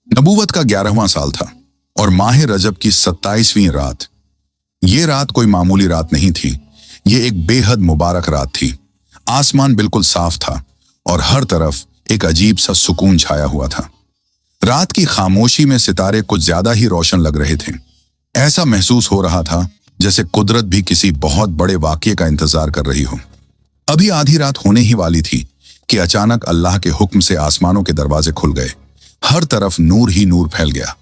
नबूवत का 11वां साल था और माह रजब की 27वीं रात। ये रात कोई मामूली रात नहीं थी, ये एक बेहद मुबारक रात थी। आसमान बिल्कुल साफ था और हर तरफ एक अजीब सा सुकून छाया हुआ था। रात की खामोशी में सितारे कुछ ज्यादा ही रोशन लग रहे थे। ऐसा महसूस हो रहा था जैसे कुदरत भी किसी बहुत बड़े वाक़ये का इंतजार कर रही हो। अभी आधी रात होने ही वाली थी कि अचानक अल्लाह के हुक्म से आसमानों के दरवाजे खुल गए। हर तरफ नूर ही नूर फैल गया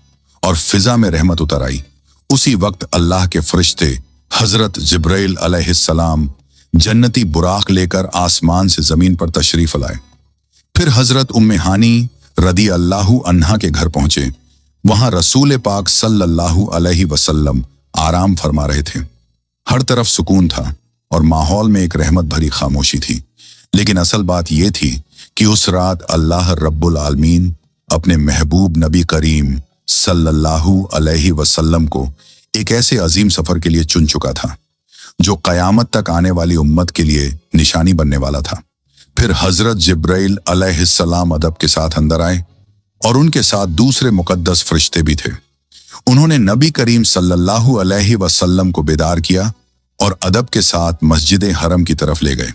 और फिजा में रहमत उतर आई। उसी वक्त अल्लाह के फरिश्ते हजरत जिब्राइल अलैहिस्सलाम जन्नती बुराक लेकर आसमान से जमीन पर तशरीफ लाए। फिर हजरत उम्मे हानी रदी अल्लाहु अन्हा के घर पहुंचे। वहां रसूल पाक सल्लल्लाहु अलैहि वसल्लम आराम फरमा रहे थे। हर तरफ सुकून था और माहौल में एक रहमत भरी खामोशी थी। लेकिन असल बात यह थी कि उस रात अल्लाह रब्बुल आलमीन अपने महबूब नबी करीम सल्लल्लाहु अलैहि वसल्लम को एक ऐसे अजीम सफर के लिए चुन चुका था जो कयामत तक आने वाली उम्मत के लिए निशानी बनने वाला था। फिर हजरत जिब्राइल अलैहिस्सलाम अदब के साथ अंदर आए और उनके साथ दूसरे मुकद्दस फरिश्ते भी थे। उन्होंने नबी करीम सल्लल्लाहु अलैहि वसल्लम को बेदार किया और अदब के साथ मस्जिद हरम की तरफ ले गए।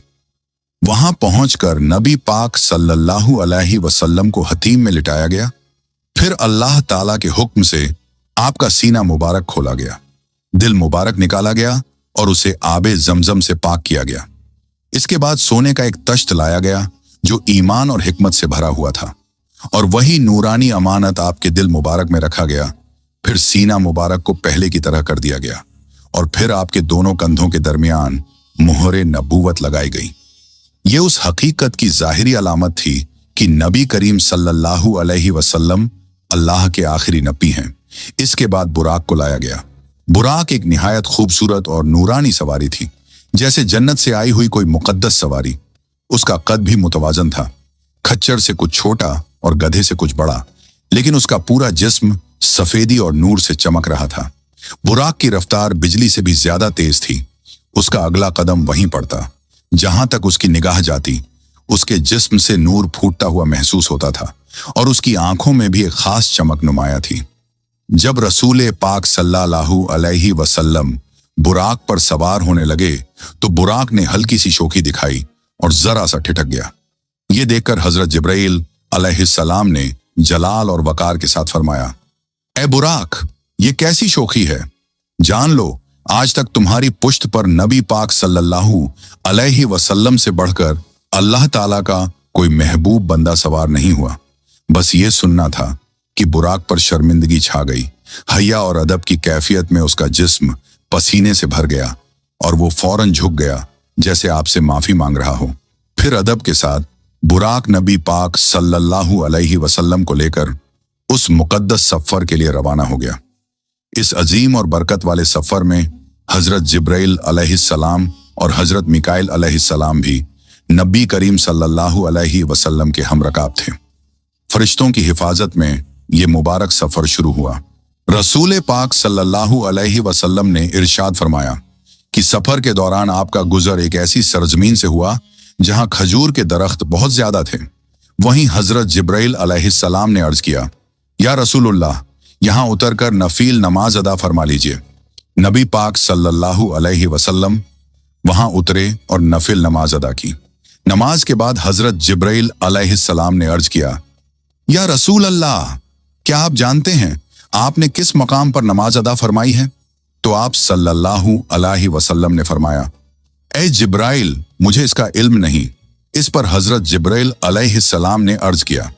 वहां पहुंचकर नबी पाक सल्लल्लाहु अलैहि वसल्लम को हतीम में लिटाया गया। फिर अल्लाह ताला के हुक्म से आपका सीना मुबारक खोला गया, दिल मुबारक निकाला गया और उसे आबे जमजम से पाक किया गया। इसके बाद सोने का एक तश्त लाया गया जो ईमान और हिकमत से भरा हुआ था और वही नूरानी अमानत आपके दिल मुबारक में रखा गया। फिर सीना मुबारक को पहले की तरह कर दिया गया और फिर आपके दोनों कंधों के दरमियान मुहरे नबूवत लगाई गई। ये उस हकीकत की जाहिरी अलामत थी कि नबी करीम सल्लल्लाहु अलैहि वसल्लम अल्लाह के आखिरी नबी हैं। इसके बाद बुराक को लाया गया। बुराक एक निहायत खूबसूरत और नूरानी सवारी थी, जैसे जन्नत से आई हुई कोई मुकद्दस सवारी। उसका कद भी मुतवाजन था, खच्चर से कुछ छोटा और गधे से कुछ बड़ा, लेकिन उसका पूरा जिस्म सफेदी और नूर से चमक रहा था। बुराक की रफ्तार बिजली से भी ज्यादा तेज थी। उसका अगला कदम वहीं पड़ता जहां तक उसकी निगाह जाती। उसके जिस्म से नूर फूटता हुआ महसूस होता था और उसकी आंखों में भी एक खास चमक नुमाया थी। जब रसूल पाक सल्लल्लाहु अलैहि वसल्लम बुराक पर सवार होने लगे तो बुराक ने हल्की सी शोखी दिखाई और जरा सा ठिठक गया। ये देखकर हजरत जिब्राइल अलैहिस्सलाम ने जलाल और वकार के साथ फरमाया, ए बुराक, ये कैसी शोखी है? जान लो, आज तक तुम्हारी पुश्त पर नबी पाक सल्लल्लाहु अलैहि वसल्लम से बढ़कर अल्लाह ताला का कोई महबूब बंदा सवार नहीं हुआ। बस ये सुनना था कि बुराक पर शर्मिंदगी छा गई। हया और अदब की कैफियत में उसका जिस्म पसीने से भर गया और वो फौरन झुक गया जैसे आपसे माफी मांग रहा हो। फिर अदब के साथ बुराक नबी पाक सल्लल्लाहु अलैहि वसल्लम को लेकर उस मुकद्दस सफर के लिए रवाना हो गया। इस अजीम और बरकत वाले सफर में हजरत जिब्राइल अलैहिस्सलाम और हजरत मिकाइल अलैहिस्सलाम भी नबी करीम सल्लल्लाहु अलैहि वसल्लम के हमरकाब थे। फरिश्तों की हिफाजत में ये मुबारक सफर शुरू हुआ। रसूल पाक सल्लल्लाहु अलैहि वसल्लम ने इरशाद फरमाया कि सफर के दौरान आपका गुजर एक ऐसी सरजमीन से हुआ जहां खजूर के दरख्त बहुत ज्यादा थे। वहीं हजरत जिब्राइल अलैहिस्सलाम ने अर्ज किया, या रसूलुल्लाह, यहां उतरकर नफील नमाज अदा फरमा लीजिए। नबी पाक सल्लल्लाहु अलैहि वसल्लम वहां उतरे और नफिल नमाज अदा की। नमाज के बाद हजरत जिब्राइल अलैहिस्सलाम ने अर्ज किया, या रसूल अल्लाह, क्या आप जानते हैं आपने किस मकाम पर नमाज अदा फरमाई है? तो आप सल्लल्लाहु अलैहि वसल्लम ने फरमाया, ए जिब्राइल, मुझे इसका इल्म नहीं। इस पर हजरत जिब्राइल अलैहिस्सलाम ने अर्ज किया,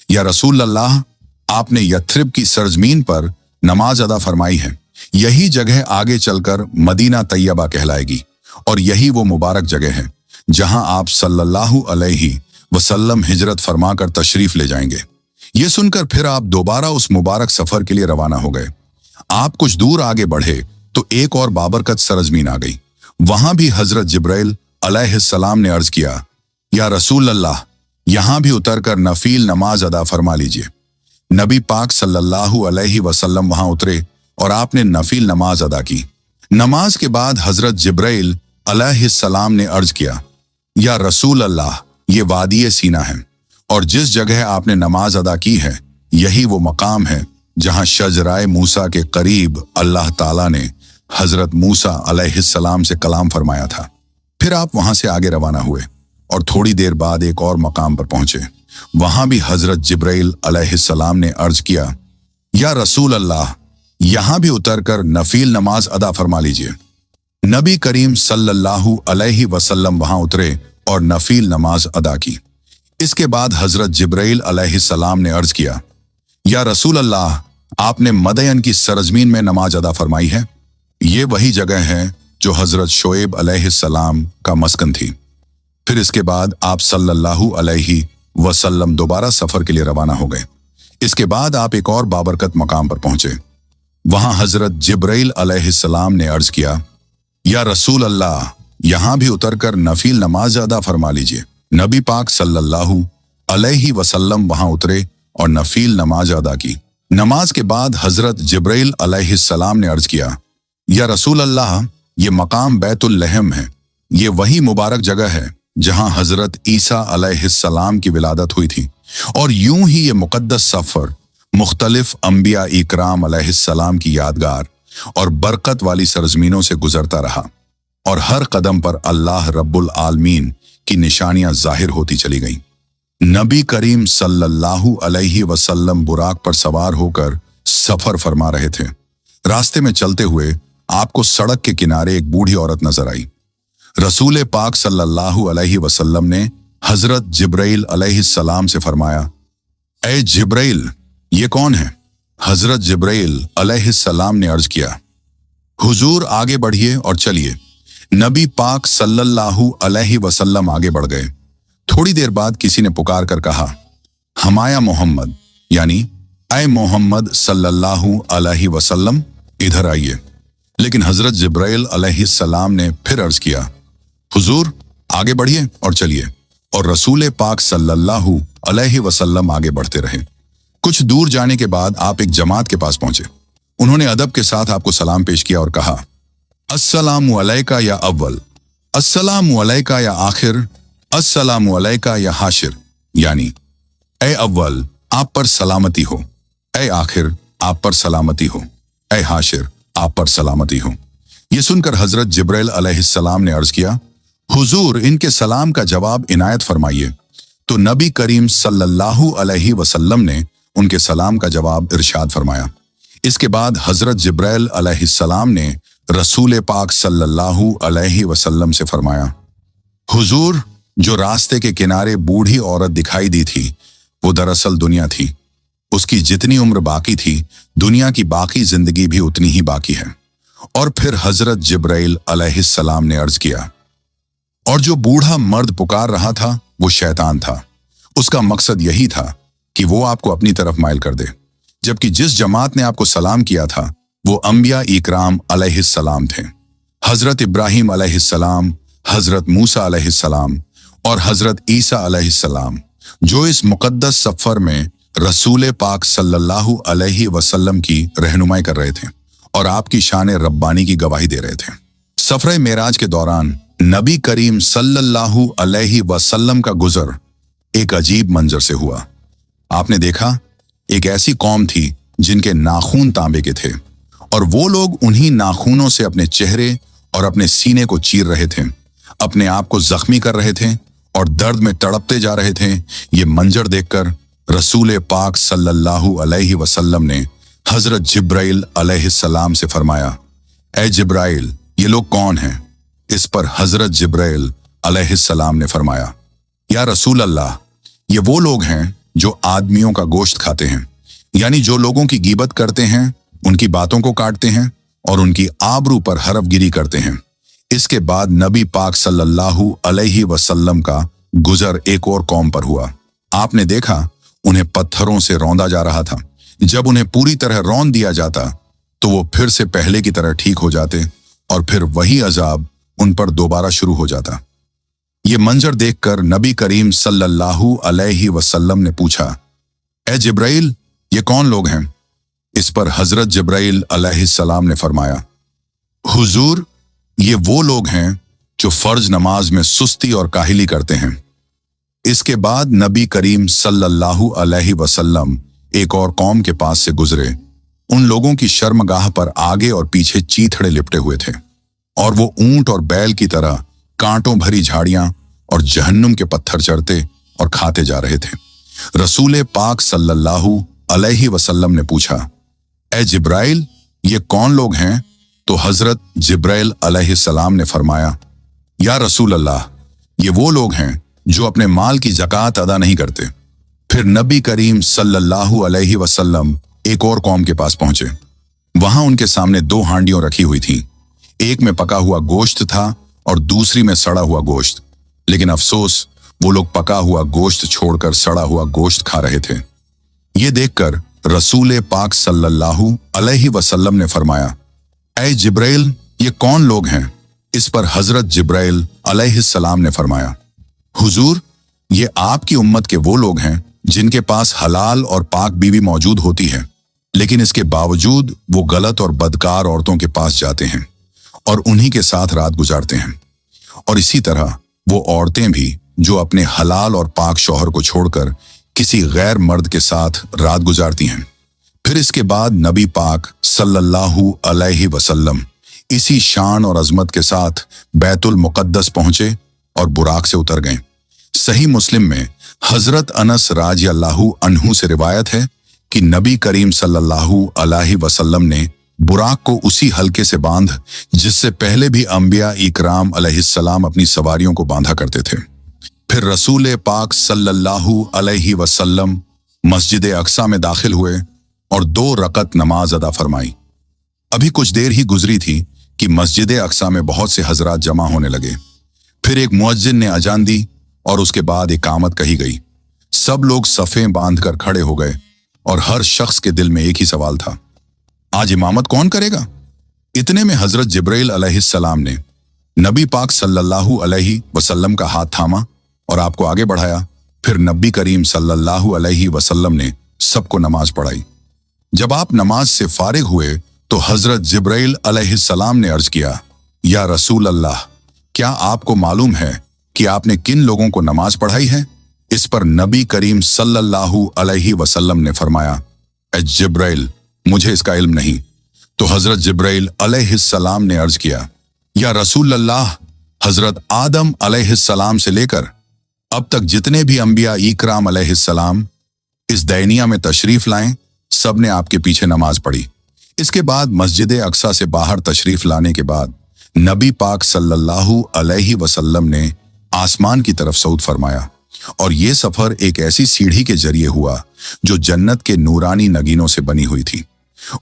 या रसूल अल्लाह, आपने यथरिब की सरजमीन पर नमाज अदा फरमाई है। यही जगह आगे चलकर मदीना तैयबा कहलाएगी और यही वो मुबारक जगह है जहां आप सल्लल्लाहु अलैहि वसल्लम हिजरत फरमाकर तशरीफ ले जाएंगे। ये सुनकर फिर आप दोबारा उस मुबारक सफर के लिए रवाना हो गए। आप कुछ दूर आगे बढ़े तो एक और बाबरकत सरजमीन आ गई। वहां भी हजरत जिब्राइल अलैहिस्सलाम ने अर्ज किया, या रसूल अल्लाह, यहां भी उतरकर नफील नमाज अदा फरमा लीजिए। नबी पाक सल्लल्लाहु अलैहि वसल्लम वहां उतरे और आपने नफील नमाज अदा की। नमाज के बाद हजरत जिब्राइल अलैहिस्सलाम ने अर्ज किया, या रसूल अल्लाह, ये वादी सीना है और जिस जगह आपने नमाज अदा की है यही वो मकाम है जहां शजराए मूसा के करीब अल्लाह ताला ने हजरत मूसा अलैहिस्सलाम से कलाम फरमाया था। फिर आप वहां से आगे रवाना हुए और थोड़ी देर बाद एक और मकाम पर पहुंचे। वहां भी हजरत जिब्राइल अलैहिस्सलाम ने अर्ज किया, या रसूल अल्लाह, यहां भी उतरकर नफील नमाज अदा फरमा लीजिए। नबी करीम सल्लल्लाहु अलैहि वसल्लम वहां उतरे और नफील नमाज अदा की। इसके बाद हजरत जिब्राइल अलैहिस्सलाम ने अर्ज किया, या रसूल अल्लाह, आपने मदयन की सरजमीन में नमाज अदा फरमाई है। ये वही जगह है जो हजरत शोएब अलैहिस्सलाम का मस्कन थी। फिर इसके बाद आप सल्लल्लाहु अलैहि वसल्लम दोबारा सफर के लिए रवाना हो गए। इसके बाद आप एक और बाबरकत मकाम पर पहुंचे। वहां हजरत जिब्राइल अलैहिस्सलाम ने अर्ज किया, या रसूल अल्लाह, यहां भी उतरकर नफील नमाज अदा फरमा लीजिए। नबी पाक सल्लल्लाहु अलैहि वसल्लम वहां उतरे और नफील नमाज अदा की। नमाज के बाद हजरत जिब्राइल अलैहिस्सलाम ने अर्ज किया, या रसूल अल्लाह, ये मकाम बैतुल लहम है। ये वही मुबारक जगह है जहां हजरत ईसा अलैहिस्सलाम की विलादत हुई थी। और यूं ही ये मुकद्दस सफर मुख्तलिफ अंबिया इकराम अलैहिस्सलाम की यादगार और बरकत वाली सरजमीनों से गुजरता रहा और हर कदम पर अल्लाह रब्बुल आलमीन की निशानियां जाहिर होती चली गईं। नबी करीम सल्लल्लाहु अलैहि वसल्लम बुराक पर सवार होकर सफर फरमा रहे थे। रास्ते में चलते हुए आपको सड़क के किनारे एक बूढ़ी औरत नजर आई। रसूल पाक सल्लल्लाहु अलैहि वसल्लम ने हजरत जिब्राइल अलैहिस्सलाम से फरमाया, ए जिब्राइल, ये कौन है? हजरत जिब्राइल अलैहिस्सलाम ने अर्ज किया, हुजूर आगे बढ़िए और चलिए। नबी पाक सल्लल्लाहु अलैहि वसल्लम आगे बढ़ गए। थोड़ी देर बाद किसी ने पुकार कर कहा, हमाया मोहम्मद, यानी ऐ मोहम्मद सल्लल्लाहु अलैहि वसल्लम, इधर आइए। लेकिन हजरत जिब्राइल अलैहिस्सलाम ने फिर अर्ज किया, हुजूर आगे बढ़िए और चलिए। और रसूल पाक सल्लल्लाहु अलैहि वसल्लम आगे बढ़ते रहे। कुछ दूर जाने के बाद आप एक जमात के पास पहुंचे। उन्होंने अदब के साथ आपको सलाम पेश किया और कहा, अस्सलामु अलैका या अव्वल, अस्सलामु अलैका या आखिर, अस्सलामु अलैका या हाशिर, यानी ए अव्वल आप पर सलामती हो, ए आखिर आप पर सलामती हो, ए हाशिर आप पर सलामती हो। यह सुनकर हजरत जिब्राइल अलैहिस्सलाम ने अर्ज किया, हुजूर इनके सलाम का जवाब इनायत फरमाइए। तो नबी करीम सल्लल्लाहु अलैहि वसल्लम ने उनके सलाम का जवाब इरशाद फरमाया। इसके बाद हजरत जिब्राइल अलैहिस्सलाम ने रसूल पाक सल्लल्लाहु अलैहि वसल्लम से फरमाया, हुजूर जो रास्ते के किनारे बूढ़ी औरत दिखाई दी थी वो दरअसल दुनिया थी। उसकी जितनी उम्र बाकी थी, दुनिया की बाकी जिंदगी भी उतनी ही बाकी है। और फिर हजरत जिब्राइल अलैहिस्सलाम ने अर्ज किया, और जो बूढ़ा मर्द पुकार रहा था वो शैतान था। उसका मकसद यही था कि वो आपको अपनी तरफ माइल कर दे। जबकि जिस जमात ने आपको सलाम किया था वो अंबिया इकराम अलैहिस्सलाम थे। हजरत इब्राहिम अलैहिस्सलाम, हजरत मूसा अलैहिस्सलाम और हजरत ईसा अलैहिस्सलाम, जो इस मुकद्दस सफर में रसूल पाक सल्लल्लाहु अलैहि वसल्लम की रहनुमाई कर रहे थे और आपकी शान रब्बानी की गवाही दे रहे थे। सफर मेराज के दौरान नबी करीम सल्लल्लाहु अलैहि वसल्लम का गुजर एक अजीब मंजर से हुआ। आपने देखा एक ऐसी कौम थी जिनके नाखून तांबे के थे और वो लोग उन्हीं नाखूनों से अपने चेहरे और अपने सीने को चीर रहे थे, अपने आप को जख्मी कर रहे थे और दर्द में तड़पते जा रहे थे। ये मंजर देखकर रसूल पाक सल्लल्लाहु अलैहि वसल्लम ने हजरत जिब्राइल अलैहिस्सलाम से फरमाया, ए जिब्राइल, ये लोग कौन हैं? इस पर हजरत जिब्राइल अलैहिस्सलाम ने फरमाया, या रसूल अल्लाह, ये वो लोग हैं जो आदमियों का गोश्त खाते हैं, यानी जो लोगों की गीबत करते हैं, उनकी बातों को काटते हैं और उनकी आबरू पर हरफगिरी करते हैं। इसके बाद नबी पाक सल्लल्लाहु अलैहि वसल्लम का गुजर एक और कौम पर हुआ। आपने देखा उन्हें पत्थरों से रौंदा जा रहा था। जब उन्हें पूरी तरह रौंद दिया जाता तो वो फिर से पहले की तरह ठीक हो जाते और फिर वही अजाब उन पर दोबारा शुरू हो जाता। ये मंजर देखकर नबी करीम सल्लल्लाहु अलैहि वसल्लम ने पूछा, ए जिब्राइल, ये कौन लोग हैं? इस पर हजरत जिब्राइल अलैहिस्सलाम ने फरमाया, हुजूर, ये वो लोग हैं जो फर्ज नमाज में सुस्ती और काहिली करते हैं। इसके बाद नबी करीम सल्लल्लाहु अलैहि वसल्लम एक और कौम के पास से गुजरे, उन लोगों की शर्मगाह पर आगे और पीछे चीथड़े लिपटे हुए थे और वो ऊंट और बैल की तरह कांटों भरी झाड़ियां और जहन्नुम के पत्थर चढ़ते और खाते जा रहे थे। रसूल पाक सल्लल्लाहु अलैहि वसल्लम ने पूछा, ए जिब्राइल, ये कौन लोग हैं? तो हजरत जिब्राइल अलैहिस्सलाम ने फरमाया, या रसूल अल्लाह, ये वो लोग हैं जो अपने माल की ज़कात अदा नहीं करते। फिर नबी करीम सल्लल्लाहु अलैहि वसल्लम एक और कौम के पास पहुंचे। वहां उनके सामने 2 हांडियों रखी हुई थीं। एक में पका हुआ गोश्त था और दूसरी में सड़ा हुआ गोश्त। लेकिन अफसोस, वो लोग पका हुआ गोश्त छोड़कर सड़ा हुआ गोश्त खा रहे थे। ये देखकर रसूल पाक सल्लल्लाहु अलैहि वसल्लम ने फरमाया, ऐ जिब्राइल, ये कौन लोग हैं? इस पर हजरत जिब्राइल अलैहिस्सलाम ने फरमाया, हुजूर, ये आपकी उम्मत के वो लोग हैं जिनके पास हलाल और पाक बीवी मौजूद होती है, लेकिन इसके बावजूद वो गलत और बदकार औरतों के पास जाते हैं और उन्हीं के साथ रात गुजारते हैं। और इसी तरह वो औरतें भी जो अपने हलाल और पाक शौहर को छोड़कर किसी गैर मर्द के साथ रात गुजारती हैं। फिर इसके बाद नबी पाक सल्लल्लाहु अलैहि वसल्लम इसी शान और अजमत के साथ बैतुल मुक़द्दस पहुंचे और बुराक से उतर गए। सही मुस्लिम में हजरत अनस राज़ियल्लाहु अन्हु से रिवायत है कि नबी करीम सल्लल्लाहु अलैहि वसल्लम ने बुराक को उसी हल्के से बांध जिससे पहले भी अंबिया इकराम अलैहिस्सलाम अपनी सवारियों को बांधा करते थे। फिर रसूल पाक सल्लल्लाहु अलैहि वसल्लम मस्जिद अक्सा में दाखिल हुए और 2 रकत नमाज अदा फरमाई। अभी कुछ देर ही गुजरी थी कि मस्जिद अक्सा में बहुत से हजरात जमा होने लगे। फिर एक मुअज्जिन ने अजान दी और उसके बाद इकामत कही गई। सब लोग सफ़ें बांधकर खड़े हो गए और हर शख्स के दिल में एक ही सवाल था, आज इमामत कौन करेगा? इतने में हजरत जिब्राइल अलैहिस्सलाम ने नबी पाक सल्लल्लाहु अलैहि वसल्लम का हाथ थामा और आपको आगे बढ़ाया। फिर नबी करीम सल्लल्लाहु अलैहि वसल्लम ने सबको नमाज पढ़ाई। जब आप नमाज से फारिग हुए तो हजरत जिब्राइल अलैहिस्सलाम ने अर्ज किया, या रसूल अल्लाह, क्या आपको मालूम है कि आपने किन लोगों को नमाज पढ़ाई है? इस पर नबी करीम सल्लल्लाहु अलैहि वसल्लम ने फरमाया, ए जिब्राइल, मुझे इसका इल्म नहीं। तो हजरत जिब्राइल अलैहिस्सलाम ने अर्ज किया, या रसूल अल्लाह, हजरत आदम अलैहिस्सलाम से लेकर अब तक जितने भी अंबिया इकराम अलैहिस्सलाम इस दैनिया में तशरीफ लाएं, सब ने आपके पीछे नमाज पढ़ी। इसके बाद मस्जिद अक्सा से बाहर तशरीफ लाने के बाद नबी पाक सल्लल्लाहु अलैहि वसल्लम ने आसमान की तरफ सऊद फरमाया और ये सफर एक ऐसी सीढ़ी के जरिए हुआ जो जन्नत के नूरानी नगीनों से बनी हुई थी।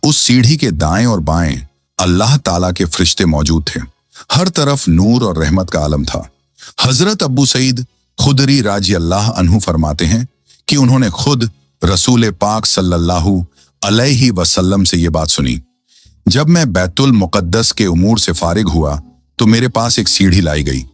उस सीढ़ी के दाएं और बाएं अल्लाह ताला के फरिश्ते मौजूद थे। हर तरफ नूर और रहमत का आलम था। हजरत अबू सईद खुदरी राज़ियल्लाहु अन्हु फरमाते हैं कि उन्होंने खुद रसूल पाक सल्लल्लाहु अलैहि वसल्लम से ये बात सुनी। जब मैं बैतुल मुक़द्दस के उमूर से फारिग हुआ तो मेरे पास एक सीढ़ी लाई गई।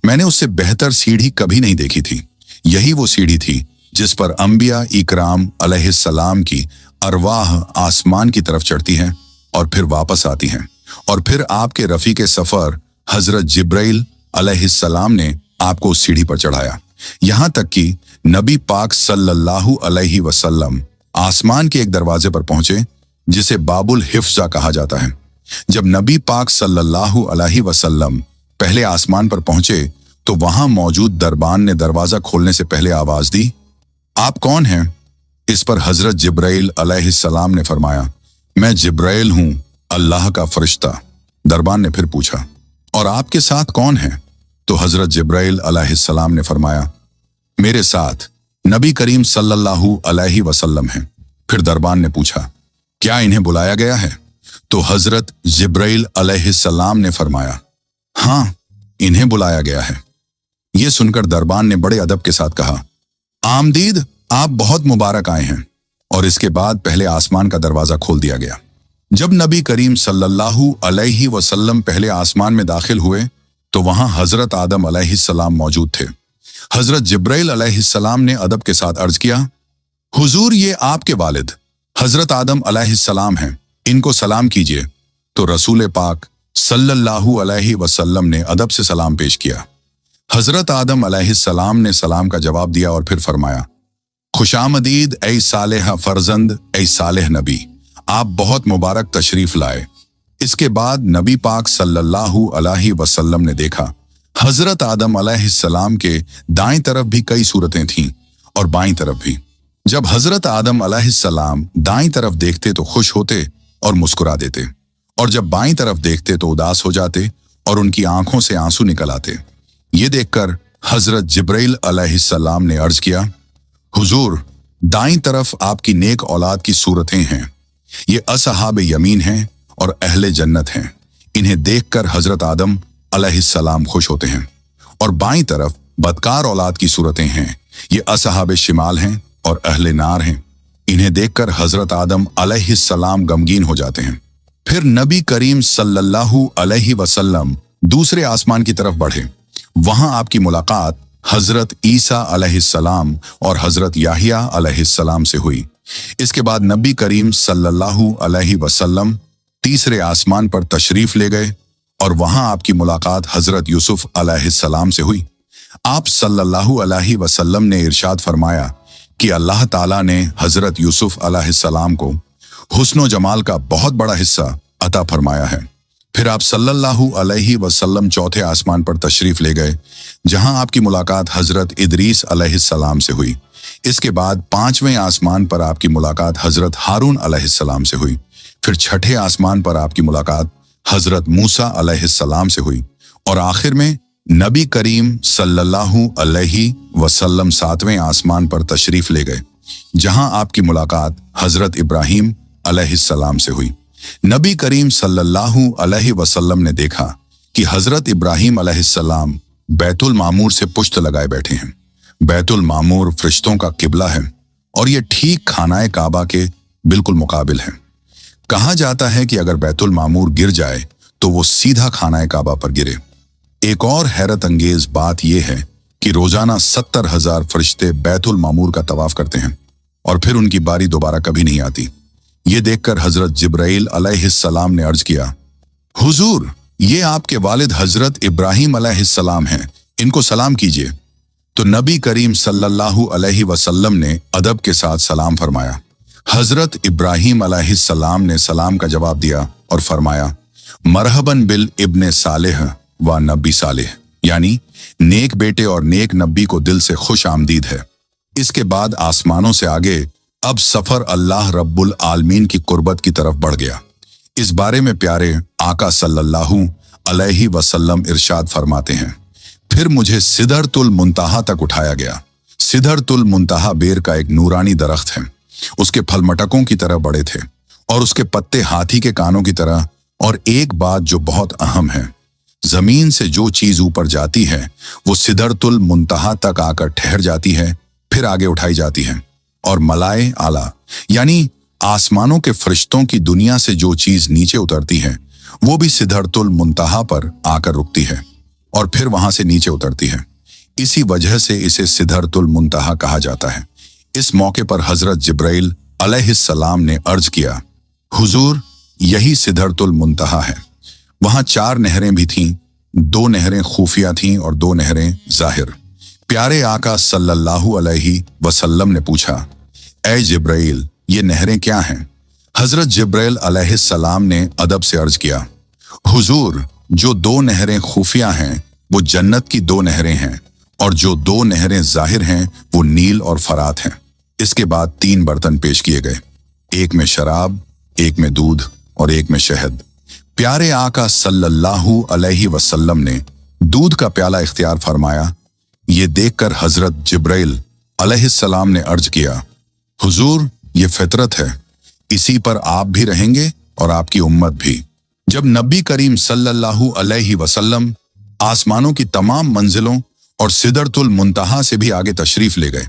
मैंने उससे बेहतर सीढ़ी कभी नहीं देखी थी। यही वो सीढ़ी थी जिस पर अंबिया इकराम अलैहिस्सलाम की अरवाह आसमान की तरफ चढ़ती हैं और फिर वापस आती हैं। और फिर आपके रफ़ीक़े सफ़र हजरत जिब्राइल अलैहिस्सलाम ने आपको उस सीढ़ी पर चढ़ाया, यहाँ तक कि नबी पाक सल्लल्लाहु अलैहि वसल्लम आसमान के एक दरवाजे पर पहुंचे जिसे बाबुल हिफ्जा कहा जाता है। जब नबी पाक सल्लल्लाहु अलैहि वसल्लम पहले आसमान पर पहुंचे तो वहां मौजूद दरबान ने दरवाजा खोलने से पहले आवाज दी, आप कौन हैं? इस पर हजरत जिब्राइल अलैहिस्सलाम ने फरमाया, मैं जिब्राइल हूं, अल्लाह का फरिश्ता। दरबान ने फिर पूछा, और आपके साथ कौन है? तो हजरत जिब्राइल अलैहिस्सलाम ने फरमाया, मेरे साथ नबी करीम सल्लल्लाहु अलैहि वसल्लम हैं। फिर दरबान ने पूछा, क्या इन्हें बुलाया गया है? तो हजरत जिब्राइल अलैहिस्सलाम ने फरमाया, हाँ, इन्हें बुलाया गया है। ये सुनकर दरबान ने बड़े अदब के साथ कहा, आमदीद, आप बहुत मुबारक आए हैं। और इसके बाद पहले आसमान का दरवाजा खोल दिया गया। जब नबी करीम सल्लल्लाहु अलैहि वसल्लम पहले आसमान में दाखिल हुए तो वहां हजरत आदम अलैहिस्सलाम मौजूद थे। हजरत जिब्राइल अलैहिस्सलाम ने अदब के साथ अर्ज किया, हुजूर, ये आपके वालिद हजरत आदम अलैहिस्सलाम हैं, इनको सलाम कीजिए। तो रसूल पाक सल्लल्लाहु अलैहि वसल्लम ने अदब से सलाम पेश किया। हजरत आदम अलैहिस्सलाम ने सलाम का जवाब दिया और फिर फरमाया, खुशामदीद ऐ सालेह फरजंद ऐ सालेह नबी, आप बहुत मुबारक तशरीफ लाए। इसके बाद नबी पाक सल्लल्लाहु अलैहि वसल्लम ने देखा हजरत आदम अलैहिस्सलाम के दाईं तरफ भी कई सूरतें थीं और बाईं तरफ भी। जब हजरत आदम अलैहिस्सलाम दाईं तरफ देखते तो खुश होते और मुस्कुरा देते, और जब बाईं तरफ देखते तो उदास हो जाते और उनकी आंखों से आंसू निकल आते। ये देखकर हजरत जिब्राइल अलैहिस्सलाम ने अर्ज किया, हुजूर, दाईं तरफ आपकी नेक औलाद की सूरतें हैं, ये असहाब यमीन हैं और अहले जन्नत हैं। इन्हें देखकर हजरत आदम अलैहिस्सलाम खुश होते हैं। और बाईं तरफ बदकार औलाद की सूरतें हैं, ये असहाब शिमाल हैं और अहले नार हैं। इन्हें देखकर हजरत आदम अलैहिस्सलाम गमगीन हो जाते हैं। फिर नबी करीम सल्लल्लाहु अलैहि वसल्लम दूसरे आसमान की तरफ बढ़े। वहां आपकी मुलाकात हजरत ईसा अलैहिस्सलाम और हजरत याहिया अलैहिस्सलाम से हुई। इसके बाद नबी करीम सल्लल्लाहु अलैहि वसल्लम तीसरे आसमान पर तशरीफ ले गए और वहां आपकी मुलाकात हजरत यूसुफ अलैहिस्सलाम से हुई। आप सल्लल्लाहु अलैहि वसल्लम ने इरशाद फरमाया कि अल्लाह ताला ने हजरत यूसुफ अलैहिस्सलाम को हुस्न जमाल का बहुत बड़ा हिस्सा अता फरमाया है। फिर आप सल्लल्लाहु अलैहि वसल्लम चौथे आसमान पर तशरीफ ले गए, जहां आपकी मुलाकात हजरत इदरीस अलैहिस्सलाम से हुई। इसके बाद पांचवें आसमान पर आपकी मुलाकात हजरत हारून अलैहिस्सलाम से हुई। फिर छठे आसमान पर आपकी मुलाकात हजरत मूसा अलैहिस्सलाम से हुई और आखिर में नबी करीम सल्लल्लाहु अलैहि वसल्लम सातवें आसमान पर तशरीफ ले गए, जहां आपकी मुलाकात हजरत इब्राहीम अलैहिस्सलाम से हुई। नबी करीम सल्लल्लाहु अलैहि वसल्लम ने देखा कि हजरत इब्राहीम अलैहिस्सलाम बैतुल मामूर से पुश्त लगाए बैठे हैं। बैतुल मामूर फरिश्तों का किबला है और ये ठीक खानाए काबा के बिल्कुल मुकाबिल है। कहा जाता है कि अगर बैतुल मामूर गिर जाए तो वो सीधा खानाए काबा पर गिरे। एक और हैरत अंगेज बात यह है कि रोजाना 70,000 फरिश्ते बैतुल मामूर का तवाफ करते हैं और फिर उनकी बारी दोबारा कभी नहीं आती। ये देखकर हजरत जिब्राइल अलैहिस्सलाम ने अर्ज किया, हुजूर, ये आपके वालिद हजरत इब्राहीम अलैहिस्सलाम हैं, इनको सलाम कीजिए। तो नबी करीम सल्लल्लाहु अलैहि वसल्लम ने अदब के साथ सलाम फरमाया। हजरत इब्राहीम अलैहिस्सलाम ने सलाम का जवाब दिया और फरमाया, मरहबन बिल इब्ने सालेह व नबी सालेह, यानी नेक बेटे और नेक नबी को दिल से खुश आमदीद है। इसके बाद आसमानों से आगे अब सफर अल्लाह रब्बुल आलमीन की कुर्बत की तरफ बढ़ गया। इस बारे में प्यारे आका सल्लल्लाहु अलैहि वसल्लम इरशाद फरमाते हैं, फिर मुझे सिदरतुल मुंतहा तक उठाया गया। सिदरतुल मुंतहा बेर का एक नूरानी दरख्त है। उसके फल मटकों की तरह बड़े थे और उसके पत्ते हाथी के कानों की तरह। और एक बात जो बहुत अहम है, जमीन से जो चीज ऊपर जाती है वो सिदरतुल मुंतहा तक आकर ठहर जाती है, फिर आगे उठाई जाती है। और मलाए आला यानी आसमानों के फरिश्तों की दुनिया से जो चीज नीचे उतरती है वो भी सिदरतुल मुंतहा पर आकर रुकती है और फिर वहां से नीचे उतरती है। इसी वजह से इसे सिदरतुल मुंतहा कहा जाता है। इस मौके पर हजरत जिब्राइल अलैहिस्सलाम ने अर्ज किया, हुजूर, यही सिदरतुल मुंतहा है। वहां 4 नहरें भी थीं, 2 नहरें खुफिया थीं और 2 नहरें जाहिर। प्यारे आका सल्लल्लाहु अलैहि वसल्लम ने पूछा, ऐ जिब्राइल, ये नहरें क्या हैं? हजरत जिब्राइल अलैहिस्सलाम ने अदब से अर्ज किया, हुजूर, जो 2 नहरें खुफिया हैं वो जन्नत की 2 नहरें हैं और जो 2 नहरें जाहिर हैं वो नील और फरात हैं। इसके बाद 3 बर्तन पेश किए गए, एक में शराब, एक में दूध और एक में शहद। प्यारे आका सल्लल्लाहु अलैहि वसल्लम ने दूध का प्याला इख्तियार फरमाया। ये देखकर हजरत जिब्राइल अलैहिस्सलाम ने अर्ज किया, हुजूर, ये फितरत है, इसी पर आप भी रहेंगे और आपकी उम्मत भी। जब नबी करीम सल्लल्लाहु अलैहि वसल्लम आसमानों की तमाम मंजिलों और सिदरतुल मुंतहा से भी आगे तशरीफ ले गए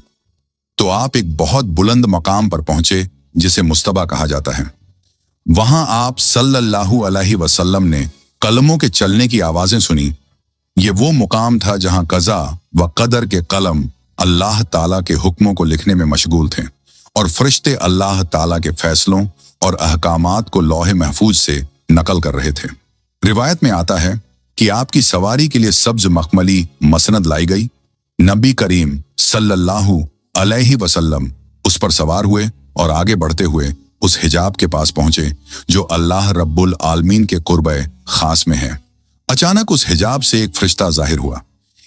तो आप एक बहुत बुलंद मकाम पर पहुंचे जिसे मुस्तबा कहा जाता है। वहां आप सल्लल्लाहु अलैहि वसल्लम ने कलमों के चलने की आवाजें सुनी। ये वो मुकाम था जहां कज़ा व क़दर के कलम अल्लाह ताला के हुक्मों को लिखने में मशगूल थे और फरिश्ते अल्लाह ताला के फैसलों और अहकामात को लौहे महफूज से नकल कर रहे थे। रिवायत में आता है कि आपकी सवारी के लिए सब्ज मखमली मसनद लाई गई। नबी करीम सल्लल्लाहु अलैहि वसल्लम उस पर सवार हुए और आगे बढ़ते हुए उस हिजाब के पास पहुंचे जो अल्लाह रब्बुल आलमीन के कुर्बे खास में है। अचानक उस हिजाब से एक फरिश्ता जाहिर हुआ।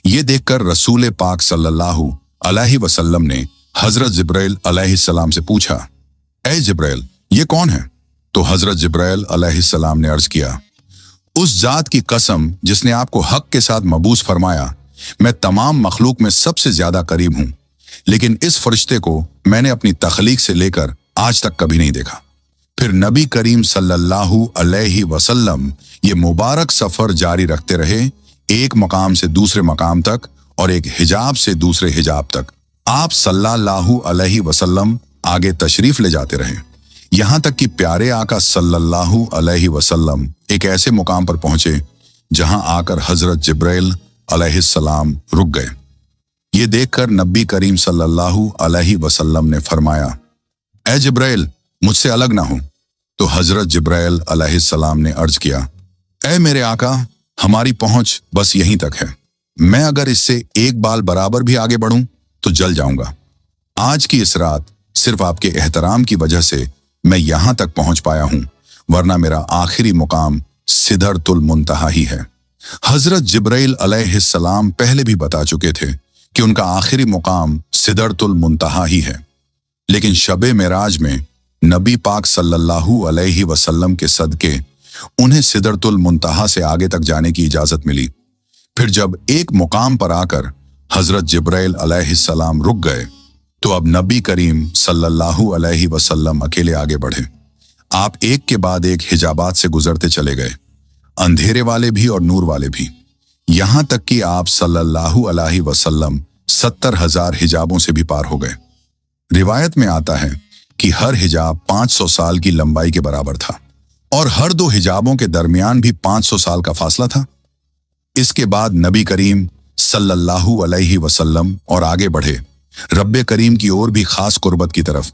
ये देखकर रसूल पाक सल्लल्लाहु अलैहि वसल्लम ने हजरत जिब्राइल अलैहिस्सलाम से पूछा, ए जिब्राइल, ये कौन है? तो हजरत जिब्राइल अलैहिस्सलाम ने अर्ज किया, उस जात की कसम जिसने आपको हक के साथ मबूस फरमाया, मैं तमाम मखलूक में सबसे ज्यादा करीब हूं, लेकिन इस फरिश्ते को मैंने अपनी तख्लीक से लेकर आज तक कभी नहीं देखा। फिर नबी करीम सल्लल्लाहु अलैहि वसल्लम ये मुबारक सफर जारी रखते रहे, एक मकाम से दूसरे मकाम तक और एक हिजाब से दूसरे हिजाब तक। आप सल्लल्लाहु अलैहि वसल्लम आगे तशरीफ ले जाते रहे, यहां तक कि प्यारे आका सल्लल्लाहु अलैहि वसल्लम एक ऐसे मुकाम पर पहुंचे जहां आकर हजरत जिब्राइल अलैहिस्सलाम रुक गए। ये देखकर नबी करीम सल्लल्लाहु अलैहि वसल्लम ने फरमाया, ए जिब्राइल, मुझसे अलग ना हो। तो हजरत जिब्राइल अलैहिस्सलाम ने अर्ज किया, ए मेरे आका, हमारी पहुंच बस यहीं तक है। मैं अगर इससे एक बाल बराबर भी आगे बढ़ूं तो जल जाऊंगा। आज की इस रात सिर्फ आपके एहतराम की वजह से मैं यहां तक पहुंच पाया हूं, वरना मेरा आखिरी मुकाम सिदरतुल मुंतहा ही है। हजरत जिब्राइल अलैहिस्सलाम पहले भी बता चुके थे कि उनका आखिरी मुकाम सिदरतुल मुंतहा ही है, लेकिन शबे मेराज में नबी पाक सल्लल्लाहु अलैहि वसल्लम के सदके उन्हें सिदरतुल मुंतहा से आगे तक जाने की इजाजत मिली। फिर जब एक मुकाम पर आकर हजरत जिब्राइल अलैहिस्सलाम रुक गए तो अब नबी करीम सल्लल्लाहु अलैहि वसल्लम अकेले आगे बढ़े। आप एक के बाद एक हिजाबात से गुजरते चले गए, अंधेरे वाले भी और नूर वाले भी, यहां तक कि आप सल्लल्लाहु अलैहि वसल्लम 70,000 हिजाबों से भी पार हो गए। रिवायत में आता है कि हर हिजाब 500 साल की लंबाई के बराबर था और हर दो हिजाबों के दरमियान भी 500 साल का फासला था। इसके बाद नबी करीम सल्लल्लाहु अलैहि वसल्लम और आगे बढ़े रब्बे करीम की ओर भी खास कुर्बत की तरफ।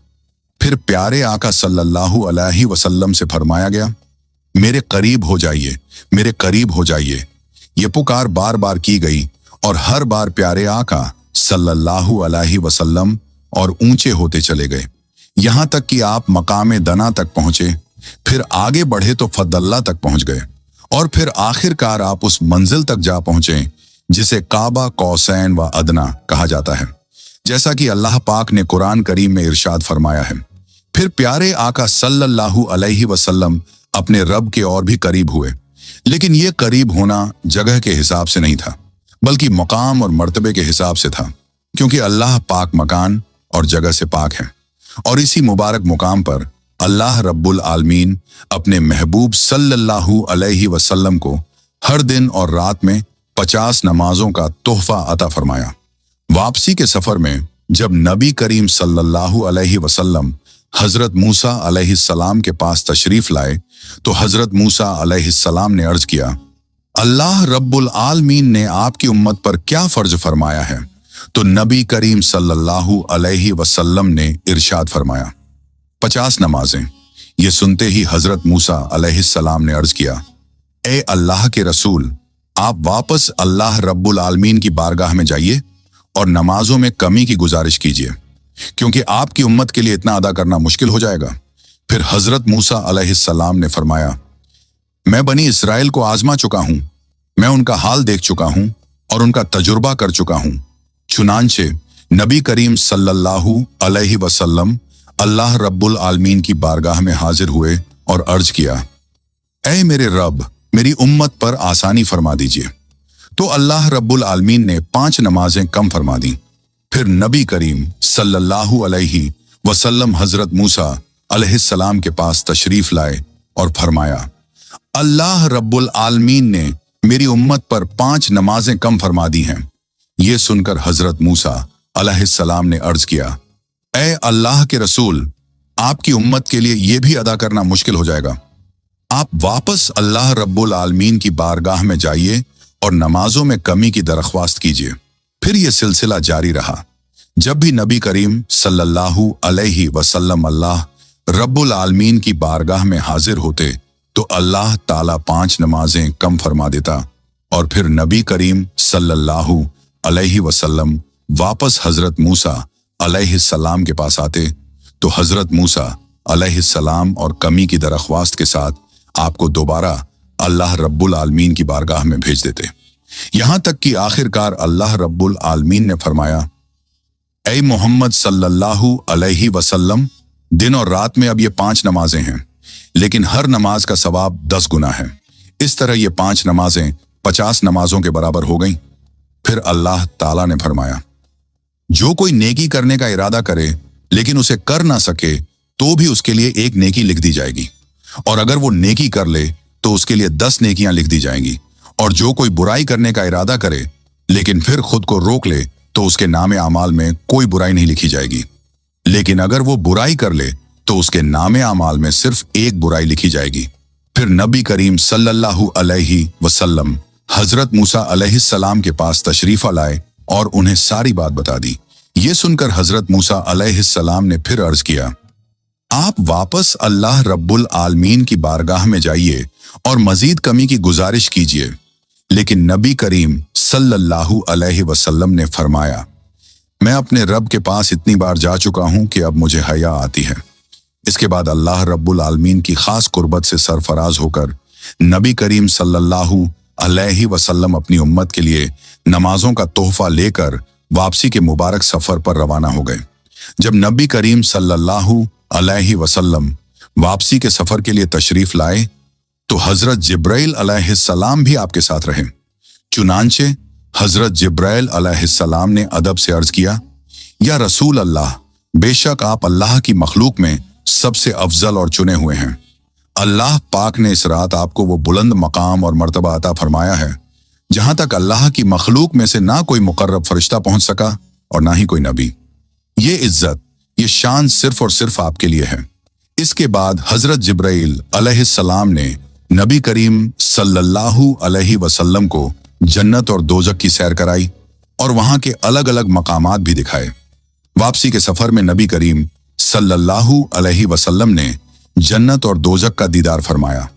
फिर प्यारे आका सल्लल्लाहु अलैहि वसल्लम से फरमाया गया, मेरे करीब हो जाइए, मेरे करीब हो जाइए। ये पुकार बार बार की गई और हर बार प्यारे आका सल्लल्लाहु अलैहि वसल्लम और ऊंचे होते चले गए, यहां तक कि आप मकामे दना तक पहुंचे। फिर आगे बढ़े तो फदल्ला तक पहुंच गए और फिर आखिरकार आप उस मंजिल तक जा पहुंचे जिसे काबा कौसैन व अदना कहा जाता है, जैसा कि अल्लाह पाक ने कुरान करीम में इरशाद फरमाया है। फिर प्यारे आका सल्लल्लाहु अलैहि वसल्लम अपने रब के और भी करीब हुए, लेकिन ये करीब होना जगह के हिसाब से नहीं था, बल्कि मकाम और मर्तबे के हिसाब से था, क्योंकि अल्लाह पाक मकान और जगह से पाक है। और इसी मुबारक मुकाम पर अल्लाह रब्बुल आलमीन अपने महबूब सल्लल्लाहु अलैहि वसल्लम को हर दिन और रात में 50 नमाजों का तोहफा अता फरमाया। वापसी के सफर में जब नबी करीम सल्लल्लाहु अलैहि वसल्लम हजरत मूसा अलैहिस्सलाम के पास तशरीफ लाए तो हजरत मूसा अलैहिस्सलाम ने अर्ज किया, अल्लाह रब्बुल आलमीन ने आपकी उम्मत पर क्या फर्ज फरमाया है? तो नबी करीम सल्लल्लाहु अलैहि वसल्लम ने इरशाद फरमाया, 50 नमाजें। ये सुनते ही हजरत मूसा अलैहिस्सलाम ने अर्ज किया, ए अल्लाह के रसूल, आप वापस अल्लाह रब्बुल आलमीन की बारगाह में जाइए और नमाजों में कमी की गुजारिश कीजिए, क्योंकि आपकी उम्मत के लिए इतना अदा करना मुश्किल हो जाएगा। फिर हजरत मूसा अलैहिस्सलाम ने फरमाया, मैं बनी इसराइल को आजमा चुका हूं, मैं उनका हाल देख चुका हूं और उनका तजुर्बा कर चुका हूं। चुनांचे नबी करीम सल्लल्लाहु अलैहि वसल्लम अल्लाह रब्बुल आलमीन की बारगाह में हाजिर हुए और अर्ज किया, ऐ मेरे रब, मेरी उम्मत पर आसानी फरमा दीजिए। तो अल्लाह रब्बुल आलमीन ने 5 नमाजें कम फरमा दी। फिर नबी करीम सल्लल्लाहु अलैहि वसल्लम हजरत मूसा अलैहिस्सलाम के पास तशरीफ लाए और फरमाया, अल्लाह रब्बुल आलमीन ने मेरी उम्मत पर 5 नमाजें कम फरमा दी हैं। ये सुनकर हजरत मूसा अलैहिस्सलाम ने अर्ज किया, ऐ अल्लाह के रसूल, आपकी उम्मत के लिए यह भी अदा करना मुश्किल हो जाएगा। आप वापस अल्लाह रब्बुल आलमीन की बारगाह में जाइए और नमाजों में कमी की दरख्वास्त कीजिए। फिर यह सिलसिला जारी रहा। जब भी नबी करीम सल्लल्लाहु अलैहि वसल्लम अल्लाह रब्बुल आलमीन की बारगाह में हाजिर होते तो अल्लाह ताला 5 नमाजें कम फरमा देता और फिर नबी करीम सल्लल्लाहु अलैहि वसल्लम वापस हजरत मूसा अलैहिस्सलाम के पास आते तो हजरत मूसा अलैहिस्सलाम और कमी की दरख्वास्त के साथ आपको दोबारा अल्लाह रब्बुल आलमीन की बारगाह में भेज देते। यहां तक कि आखिरकार अल्लाह रब्बुल आलमीन ने फरमाया, ऐ मोहम्मद सल्लल्लाहु अलैहि वसल्लम, दिन और रात में अब ये 5 नमाजें हैं, लेकिन हर नमाज का सवाब 10 गुना है। इस तरह ये 5 नमाजें 50 नमाजों के बराबर हो गईं। फिर अल्लाह ताला ने फरमाया, जो कोई नेकी करने का इरादा करे लेकिन उसे कर ना सके तो भी उसके लिए 1 नेकी लिख दी जाएगी, और अगर वो नेकी कर ले तो उसके लिए 10 नेकियां लिख दी जाएंगी। और जो कोई बुराई करने का इरादा करे लेकिन फिर खुद को रोक ले तो उसके नामे आमाल में कोई बुराई नहीं लिखी जाएगी, लेकिन अगर वो बुराई कर ले तो उसके नामे आमाल में सिर्फ 1 बुराई लिखी जाएगी। फिर नबी करीम सल्लल्लाहु अलैहि वसल्लम हजरत मूसा अलैहिस्सलाम के पास तशरीफा लाए और उन्हें सारी बात बता दी। ये सुनकर हजरत मूसा अलैहिस्सलाम ने फिर अर्ज किया, आप वापस अल्लाह रब्बुल आलमीन की बारगाह में जाइए और मजीद कमी की गुजारिश कीजिए। लेकिन नबी करीम सल्लल्लाहु अलैहि वसल्लम ने फरमाया, मैं अपने रब के पास इतनी बार जा चुका हूं कि अब मुझे हया आती है। इसके बाद अल्लाह रब्बुल आलमीन की खास कुर्बत से सरफराज होकर नबी करीम सल्लल्लाहु अलैहि वसल्लम अपनी उम्मत के लिए नमाजों का तोहफा लेकर वापसी के मुबारक सफर पर रवाना हो गए। जब नबी करीम सल्लल्लाहु अलैहि वसल्लम वापसी के सफर के लिए तशरीफ लाए तो हजरत जिब्राइल अलैहिस्सलाम भी आपके साथ रहे। चुनांचे हजरत जिब्राइल अलैहिस्सलाम ने अदब से अर्ज किया, या रसूल अल्लाह, बेशक आप अल्लाह की मखलूक में सबसे अफजल और चुने हुए हैं। अल्लाह पाक ने इस रात आपको वो बुलंद मकाम और मर्तबा अता फरमाया है जहां तक अल्लाह की मखलूक में से ना कोई मुकर्रब फरिश्ता पहुंच सका और ना ही कोई नबी। ये इज्जत, ये शान सिर्फ और सिर्फ आपके लिए है। इसके बाद हजरत जिब्राइल अलैहिस्सलाम ने नबी करीम सल्लल्लाहु अलैहि वसल्लम को जन्नत और दोजक की सैर कराई और वहां के अलग अलग मकामात भी दिखाए। वापसी के सफर में नबी करीम सल्लल्लाहु अलैहि वसल्लम ने जन्नत और दोजक का दीदार फरमाया।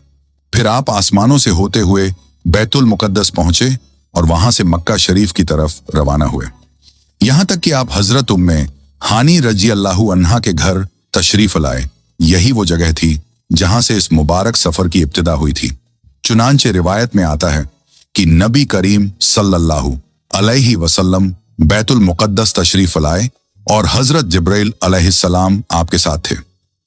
फिर आप आसमानों से होते हुए बैतुल मुकद्दस पहुंचे और वहां से मक्का शरीफ की तरफ रवाना हुए। यहां तक कि आप हजरत उम्मे हानी रजी अल्लाहु अन्हा के घर तशरीफ लाए। यही वो जगह थी जहां से इस मुबारक सफर की इब्तिदा हुई थी। चुनांचे रिवायत में आता है कि नबी करीम सल्लल्लाहु अलैहि वसल्लम बैतुल मुकद्दस तशरीफ लाए और हजरत जिब्राइल अलैहिस्सलाम आपके साथ थे।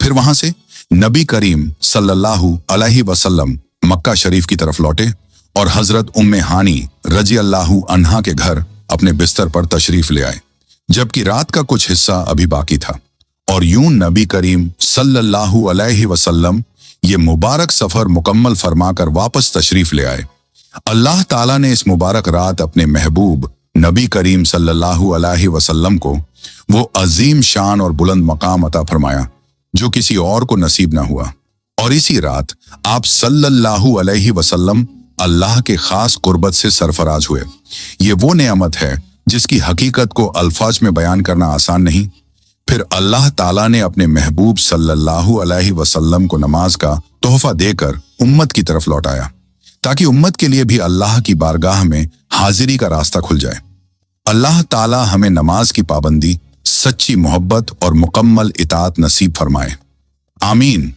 फिर वहां से नबी करीम सल्लल्लाहु अलैहि वसल्लम मक्का शरीफ की तरफ लौटे और हजरत उम्मे हानी रजी अल्लाहु अन्हा के घर अपने बिस्तर पर तशरीफ ले आए, जबकि रात का कुछ हिस्सा अभी बाकी था। और यूं नबी करीम सल्लल्लाहु अलैहि वसल्लम ये मुबारक सफर मुकम्मल फरमाकर वापस तशरीफ ले आए। अल्लाह ताला ने इस मुबारक रात अपने महबूब नबी करीम सल्लल्लाहु अलैहि वसल्लम को वो अजीम शान और बुलंद मकाम अता फरमाया जो किसी और को नसीब न हुआ। और इसी रात आप सल्लल्लाहु अलैहि वसल्लम अल्लाह के खास कुर्बत से सरफराज हुए। ये वो नेमत है जिसकी हकीकत को अल्फाज में बयान करना आसान नहीं। फिर अल्लाह ताला ने अपने महबूब सल्लल्लाहु अलैहि वसल्लम को नमाज का तोहफा देकर उम्मत की तरफ लौटाया ताकि उम्मत के लिए भी अल्लाह की बारगाह में हाजिरी का रास्ता खुल जाए। अल्लाह ताला हमें नमाज की पाबंदी, सच्ची मोहब्बत और मुकम्मल इताअत नसीब फरमाए। आमीन।